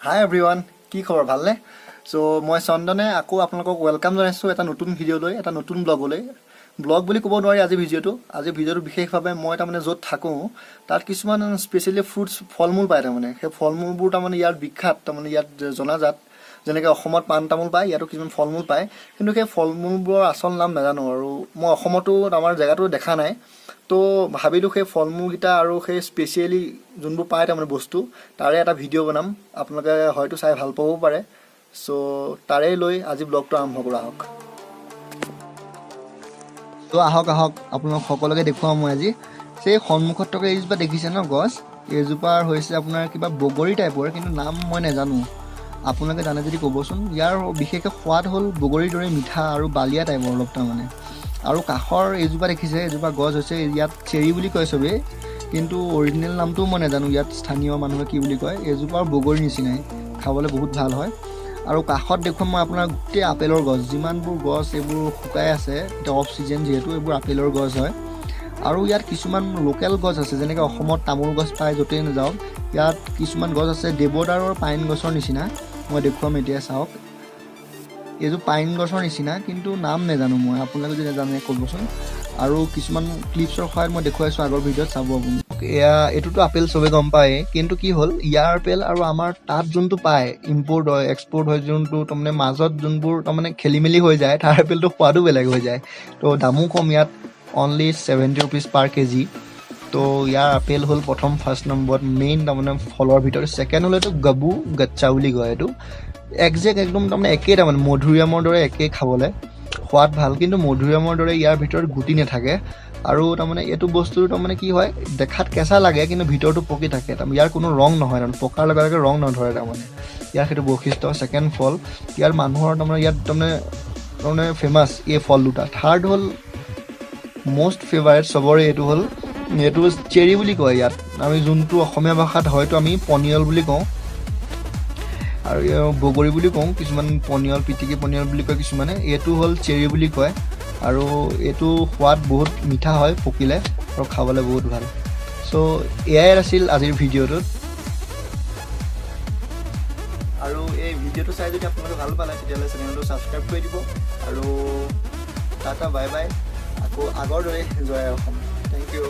হাই everyone, কি খবৰ ভালনে? মই চন্দনে আকৌ আপোনালোকক ৱেলকাম জনাইছোঁ এটা নতুন ভিডিঅ'লৈ, এটা নতুন ব্লগলৈ। ব্লগ বুলি ক'ব নোৱাৰি আজিৰ ভিডিঅ'টো বিশেষভাৱে মই তাৰমানে য'ত থাকোঁ তাত কিছুমান স্পেচিয়েলি ফ্ৰুটছ ফল মূল পায়। সেই ফল মূলবোৰ তাৰমানে ইয়াত বিখ্যাত, ইয়াত জনাজাত। যেনেকৈ অসমত পাণ তামোল পায়, ইয়াতো কিছুমান ফল মূল পায়, কিন্তু সেই ফল মূলবোৰৰ আচল নাম নাজানো আৰু মই অসমতো আমাৰ জেগাটো দেখা নাই। তো ভাবিলোঁ সেই ফল মূলকেইটা আৰু সেই স্পেচিয়েলি যোনবোৰ পায় বস্তু তাৰে এটা ভিডিঅ' বনাম, আপোনালোকে হয়তো চাই ভাল পাবও পাৰে। তাৰে লৈ আজি ব্লগটো আৰম্ভ কৰা হওক। আহক আপোনালোক সকলোকে দেখুৱাম মই আজি। সেই সন্মুখত থকা এইজোপা দেখিছে ন গছ, এইজোপাৰ হৈছে আপোনাৰ কিবা বগৰী টাইপৰ, কিন্তু নাম মই নাজানো। আপোনালোকে জানে যদি ক'বচোন। ইয়াৰ বিশেষকৈ সোৱাদ হ'ল বগৰীৰ দৰে মিঠা আৰু বালিয়া টাইপৰ অলপ তাৰমানে। আৰু কাষৰ এইজোপা দেখিছে, এজোপা গছ হৈছে ইয়াত চেৰি বুলি কয় চবেই, কিন্তু অৰিজিনেল নামটোও মই নাজানো ইয়াত স্থানীয় মানুহে কি বুলি কয়। এইজোপাৰ বগৰীৰ নিচিনাই, খাবলৈ বহুত ভাল হয়। আৰু কাষত দেখুৱাম মই আপোনাৰ গোটেই আপেলৰ গছ, যিমানবোৰ গছ এইবোৰ শুকাই আছে এতিয়া অফ ছিজন যিহেতু, এইবোৰ আপেলৰ গছ হয়। আৰু ইয়াত কিছুমান লোকেল গছ আছে, যেনেকৈ অসমত তামোল গছ পায় য'তেই নাযাওক, ইয়াত কিছুমান গছ আছে দেৱদাৰৰ পাইন গছৰ নিচিনা। মই দেখুৱাম এতিয়া, চাওক এইযোৰ পাইন গছৰ নিচিনা, কিন্তু নাম নাজানো মই, আপোনালোকে যদি নাজানে ক'বচোন। আৰু কিছুমান ক্লিপছৰ সহায়ত মই দেখুৱাইছোঁ আগৰ ভিডিঅ'ত, চাব আপুনি। এইটোতো আপেল চবেই গম পায়, কিন্তু কি হ'ল ইয়াৰ আপেল আৰু আমাৰ তাত যোনটো পায় ইম্পৰ্ট হয় এক্সপৰ্ট হয় যোনটো, তাৰমানে মাজত যোনবোৰ তাৰমানে খেলি মেলি হৈ যায়, তাৰ আপেলটো সোৱাদো বেলেগ হৈ যায়। তো দামো কম ইয়াত, অনলি 70 ৰুপিজ পাৰ কেজি। তো ইয়াৰ আপেল হ'ল ফাৰ্ষ্ট নম্বৰত মেইন তাৰমানে ফলৰ ভিতৰত। ছেকেণ্ড হ'ল এইটো গবু গচ্ছা বুলি কয়। এইটো একজেক্ট একদম তাৰমানে একেই, তাৰমানে মধুৰিআমৰ দৰে একেই খাবলৈ, সোৱাদ ভাল, কিন্তু মধুৰিআমৰ দৰে ইয়াৰ ভিতৰত গুটি নাথাকে। আৰু তাৰমানে এইটো বস্তুৰ তাৰমানে কি হয়, দেখাত কেঁচা লাগে কিন্তু ভিতৰটো পকি থাকে। তাৰমানে ইয়াৰ কোনো ৰং নহয়, তাৰমানে পকাৰ লগে লগে ৰং নধৰে। তাৰমানে ইয়াৰ সেইটো বৈশিষ্ট্য। ছেকেণ্ড ফল ইয়াৰ মানুহৰ তাৰমানে ইয়াত তাৰমানে ফেমাছ এই ফল দুটা। থাৰ্ড হ'ল মষ্ট ফেভাৰেট চবৰে, এইটো হ'ল চেৰি বুলি কয় ইয়াত। আমি যোনটো অসমীয়া ভাষাত হয়তো আমি পনিয়ল বুলি কওঁ, আৰু বগৰী বুলি কওঁ, কিছুমান পনিয়ল পিটিকি পনিয়ল বুলি কয় কিছুমানে। এইটো হ'ল চেৰি বুলি কয়, আৰু এইটো সোৱাদ বহুত মিঠা হয় পকিলে, আৰু খাবলৈ বহুত ভাল। এয়াই আছিল আজিৰ ভিডিঅ'টোত। আৰু এই ভিডিঅ'টো চাই যদি আপোনালোকে ভাল পালে তেতিয়াহ'লে চেনেলটো ছাবস্ক্ৰাইব কৰি দিব। আৰু টাটা বাই বাই, আকৌ আগৰ দৰে জয় অসম। Thank U.